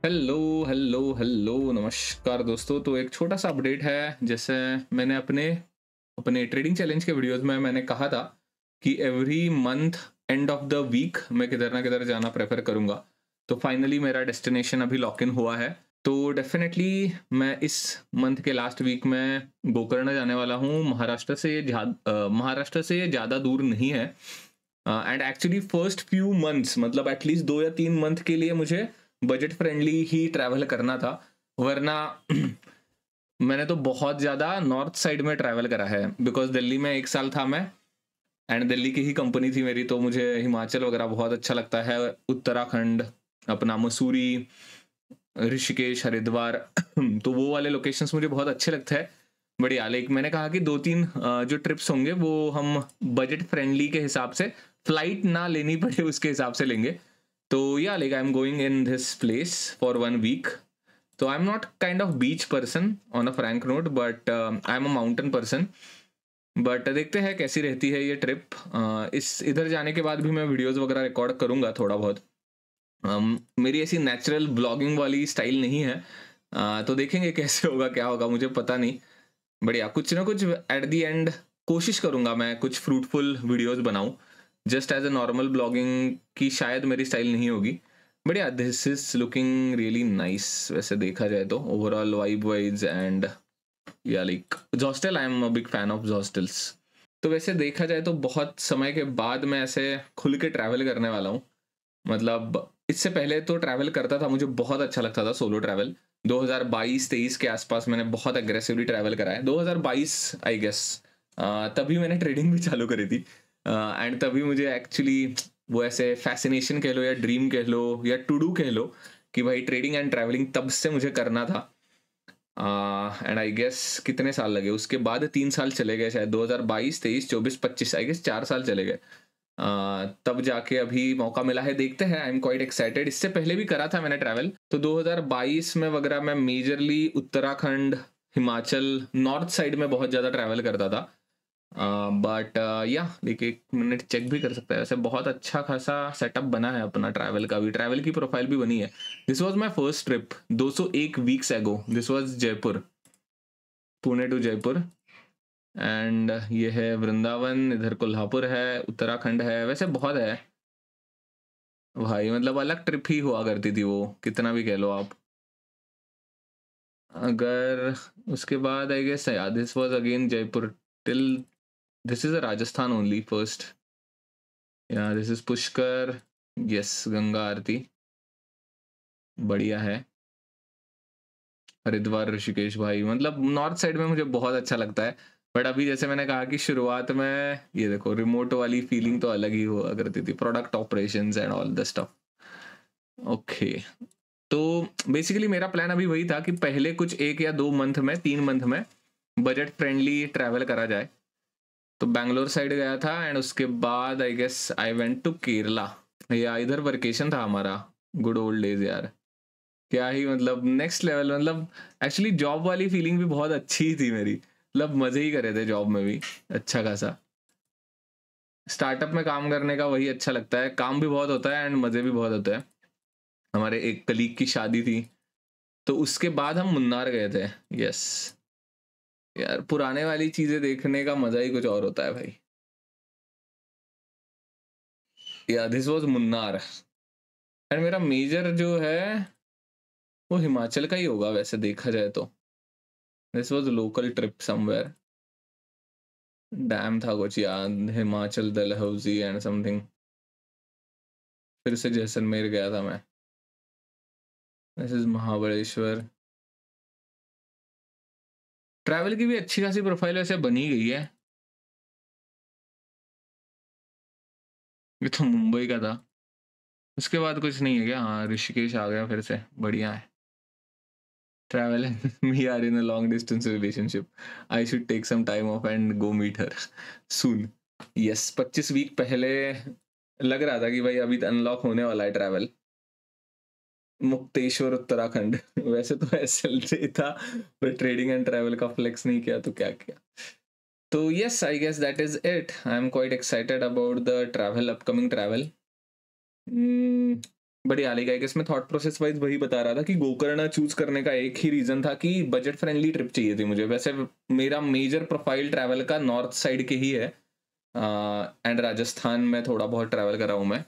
Hello hello hello नमस्कार दोस्तों। तो एक छोटा सा अपडेट है। जैसे मैंने अपने अपने ट्रेडिंग चैलेंज के वीडियोस में मैंने कहा था कि every month end of the week मैं किधर ना किधर जाना प्रेफर करूंगा। तो फाइनली मेरा डेस्टिनेशन अभी लॉक इन हुआ है। तो डेफिनेटली मैं इस मंथ के लास्ट वीक में गोकर्ण जाने वाला हूँ। महाराष्ट्र से ये ज़्यादा दूर नहीं है। And actually first few months मतलब एटलीस्ट 2 या 3 मंथ के लिए मुझे बजट फ्रेंडली ही ट्रैवल करना था। वरना मैंने तो बहुत ज़्यादा नॉर्थ साइड में ट्रैवल करा है, बिकॉज दिल्ली में 1 साल था मैं। एंड दिल्ली की ही कंपनी थी मेरी, तो मुझे हिमाचल वगैरह बहुत अच्छा लगता है। उत्तराखंड, अपना मसूरी, ऋषिकेश, हरिद्वार तो वो वाले लोकेशंस मुझे बहुत अच्छे लगते हैं। बढ़िया, लाइक मैंने कहा कि 2-3 जो ट्रिप्स होंगे वो हम बजट फ्रेंडली के हिसाब से, फ्लाइट ना लेनी पड़े उसके हिसाब से लेंगे। तो yeah like I am going in this place for 1 week. तो I am not kind of beach person on a frank note, but I am a mountain person. But देखते हैं कैसी रहती है ये ट्रिप। इस इधर जाने के बाद भी मैं वीडियोस वगैरह रिकॉर्ड करूंगा थोड़ा बहुत। मेरी ऐसी नेचुरल ब्लॉगिंग वाली स्टाइल नहीं है। तो देखेंगे कैसे होगा, क्या होगा, मुझे पता नहीं। बढ़िया, कुछ ना कुछ एट द एंड कोशिश करूंगा मैं कुछ फ्रूटफुल वीडियोस बनाऊं। Just as a normal blogging की शायद मेरी स्टाइल नहीं होगी। बढ़िया, this is looking really nice वैसे देखा जाए तो। ओवरऑल वाइब वाइज एंड या like hostel, I am a big fan of hostels. तो वैसे देखा जाए तो बहुत समय के बाद मैं ऐसे खुल के ट्रैवल करने वाला हूँ। मतलब इससे पहले तो ट्रैवल करता था, मुझे बहुत अच्छा लगता था सोलो ट्रैवल। 2022-23 के आसपास मैंने बहुत एग्रेसिवली ट्रैवल करा है। 2022 आई गेस, तभी मैंने ट्रेडिंग भी चालू करी थी। एंड तभी मुझे एक्चुअली वो ऐसे फैसिनेशन कह लो या ड्रीम कह लो या टू डू कह लो कि भाई ट्रेडिंग एंड ट्रैवलिंग तब से मुझे करना था। एंड आई गेस कितने साल लगे उसके बाद, 3 साल चले गए शायद, 2022 23 24 25, आई गेस 4 साल चले गए। तब जाके अभी मौका मिला है। देखते हैं, आई एम क्वाइट एक्साइटेड। इससे पहले भी करा था मैंने ट्रैवल, तो 2022 में वगैरह मैं majorly Uttarakhand, Himachal, north side में बहुत ज़्यादा ट्रैवल करता था। बट या देखिए, 1 मिनट चेक भी कर सकता है। वैसे बहुत अच्छा खासा सेटअप बना है अपना ट्रैवल का भी, ट्रैवल की प्रोफाइल भी बनी है। This was my first trip 201 weeks ago. This was Jaipur, Pune to Jaipur. And ये है वृंदावन, इधर कोल्हापुर है, उत्तराखंड है, वैसे बहुत है भाई। मतलब अलग ट्रिप ही हुआ करती थी वो, कितना भी कह लो आप। अगर उसके बाद I guess yeah this was again Jaipur till, this is a Rajasthan only first. Yeah this is Pushkar, yes, Ganga Aarti, बढ़िया है। हरिद्वार, ऋषिकेश भाई, मतलब नॉर्थ साइड में मुझे बहुत अच्छा लगता है। बट अभी जैसे मैंने कहा कि शुरुआत में ये देखो, रिमोट वाली फीलिंग तो अलग ही हुआ करती थी, product operations and all the stuff. Okay, तो बेसिकली मेरा प्लान अभी वही था कि पहले कुछ 1 या 2 मंथ में, 3 मंथ में बजट फ्रेंडली ट्रैवल करा जाए। तो बैंगलोर साइड गया था एंड उसके बाद I guess I went to Kerala. या इधर वर्केशन था हमारा, गुड ओल्ड डेज यार। क्या ही मतलब नेक्स्ट लेवल, मतलब एक्चुअली जॉब वाली फीलिंग भी बहुत अच्छी ही थी मेरी। मतलब मजे ही करे थे जॉब में भी अच्छा खासा। स्टार्टअप में काम करने का वही अच्छा लगता है, काम भी बहुत होता है एंड मजे भी बहुत होते हैं। हमारे एक कलीग की शादी थी, तो उसके बाद हम मुन्नार गए थे। यस यार, पुराने वाली चीजें देखने का मजा ही कुछ और होता है भाई। या दिस वाज मुन्नार। एंड मेरा मेजर जो है वो हिमाचल का ही होगा वैसे देखा जाए तो। This was local trip somewhere. Dam था कुछ याद, हिमाचल, डलहौजी एंड समथिंग। फिर से जैसलमेर गया था मैं। This is Mahabaleshwar. ट्रैवल की भी अच्छी खासी प्रोफाइल वैसे बनी गई है। ये तो मुंबई का था। उसके बाद कुछ नहीं है क्या? हाँ, ऋषिकेश आ गया फिर से, बढ़िया है। Travel and me are in a long distance relationship. I should take some time off and go meet her soon. Yes, 25 week पहले लग रहा था कि भाई अभी अनलॉक होने वाला है ट्रैवल। मुक्तेश्वर, उत्तराखंड वैसे तो एसएल था, पर ट्रेडिंग एंड ट्रैवल का फ्लेक्स नहीं किया तो क्या किया। तो yes, I guess that is it. I am quite excited about the travel, upcoming travel. बढ़िया, लाइक आई गेस मैं थॉट प्रोसेस वाइज वही बता रहा था कि गोकर्ण चूज करने का एक ही रीजन था कि बजट फ्रेंडली ट्रिप चाहिए थी मुझे। वैसे मेरा मेजर प्रोफाइल ट्रैवल का नॉर्थ साइड के ही है, एंड राजस्थान में थोड़ा बहुत ट्रैवल करा हूँ मैं।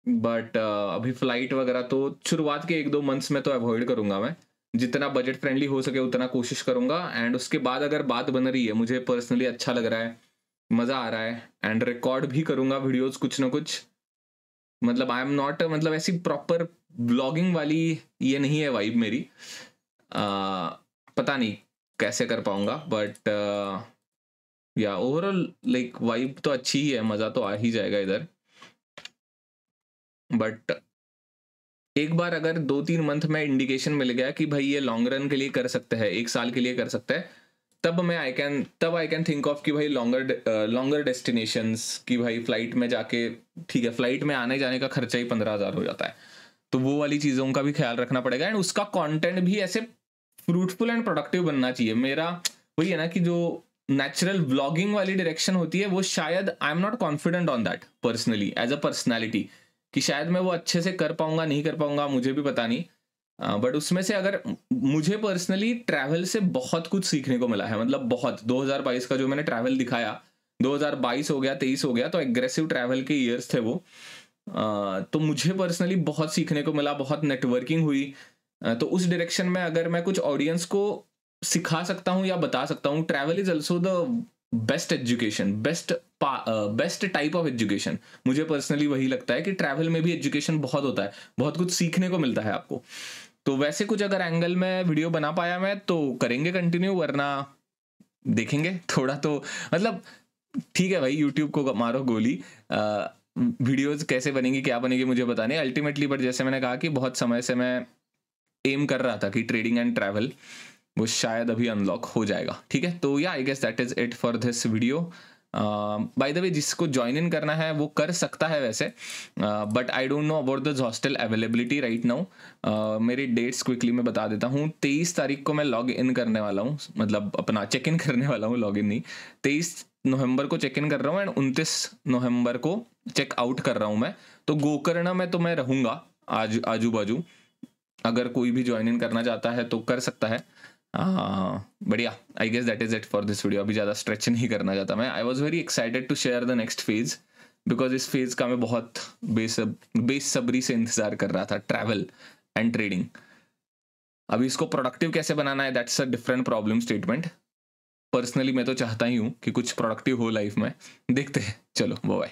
बट अभी फ्लाइट वगैरह तो शुरुआत के 1-2 मंथ्स में तो अवॉइड करूंगा मैं, जितना बजट फ्रेंडली हो सके उतना कोशिश करूंगा। एंड उसके बाद अगर बात बन रही है, मुझे पर्सनली अच्छा लग रहा है, मजा आ रहा है, एंड रिकॉर्ड भी करूंगा वीडियोस कुछ ना कुछ। मतलब आई एम नॉट, मतलब ऐसी प्रॉपर ब्लॉगिंग वाली ये नहीं है वाइब मेरी। पता नहीं कैसे कर पाऊंगा, बट या ओवरऑल लाइक वाइब तो अच्छी ही है, मजा तो आ ही जाएगा इधर। बट एक बार अगर 2-3 मंथ में इंडिकेशन मिल गया कि भाई ये लॉन्ग रन के लिए कर सकते हैं, 1 साल के लिए कर सकते हैं, तब आई कैन थिंक ऑफ कि भाई लॉन्गर डेस्टिनेशंस की, भाई फ्लाइट में जाके, ठीक है फ्लाइट में आने जाने का खर्चा ही 15,000 हो जाता है, तो वो वाली चीज़ों का भी ख्याल रखना पड़ेगा। एंड उसका कंटेंट भी ऐसे फ्रूटफुल एंड प्रोडक्टिव बनना चाहिए। मेरा वही है ना कि जो नेचुरल व्लॉगिंग वाली डायरेक्शन होती है वो शायद I am not confident on that personally as a personality, कि शायद मैं वो अच्छे से कर पाऊंगा नहीं कर पाऊंगा, मुझे भी पता नहीं। बट उसमें से अगर मुझे पर्सनली ट्रैवल से बहुत कुछ सीखने को मिला है, मतलब बहुत। 2022 का जो मैंने ट्रैवल दिखाया, 2022 हो गया, 23 हो गया, तो एग्रेसिव ट्रैवल के ईयर्स थे वो। तो मुझे पर्सनली बहुत सीखने को मिला, बहुत नेटवर्किंग हुई। तो उस डायरेक्शन में अगर मैं कुछ ऑडियंस को सिखा सकता हूँ या बता सकता हूँ, travel is also the best education, best type of education. मुझे पर्सनली वही लगता है कि ट्रैवल में भी एजुकेशन बहुत होता है, बहुत कुछ सीखने को मिलता है आपको। तो वैसे कुछ अगर एंगल में वीडियो बना पाया मैं तो करेंगे कंटिन्यू, वरना देखेंगे थोड़ा तो। मतलब ठीक है भाई, यूट्यूब को मारो गोली, वीडियोस कैसे बनेंगी क्या बनेगी मुझे पता नहीं अल्टीमेटली। बट जैसे मैंने कहा कि बहुत समय से मैं एम कर रहा था कि ट्रेडिंग एंड ट्रैवल वो शायद अभी अनलॉक हो जाएगा। ठीक है, तो या I guess that is it for this video. By the way, जिसको ज्वाइन इन करना है वो कर सकता है वैसे, but I don't know about the hostel availability right now. मेरी डेट्स क्विकली मैं बता देता हूँ। 23 तारीख को मैं लॉग इन करने वाला हूँ, मतलब अपना चेक इन करने वाला हूँ, लॉग इन नहीं। 23 नवंबर को चेक इन कर रहा हूँ एंड 29 नवंबर को चेक आउट कर रहा हूँ मैं। तो गोकर्ण में तो मैं रहूँगा आजू बाजू, अगर कोई भी ज्वाइन इन करना चाहता है तो कर सकता है। बढ़िया, I guess that is it for this video. अभी ज़्यादा स्ट्रेच नहीं करना चाहता मैं। I was very excited to share the next phase, because इस फेज का मैं बहुत बेसब्री से इंतजार कर रहा था, ट्रैवल एंड ट्रेडिंग। अभी इसको प्रोडक्टिव कैसे बनाना है, that's a different problem statement. Personally मैं तो चाहता ही हूँ कि कुछ प्रोडक्टिव हो लाइफ में, देखते हैं। चलो बाय।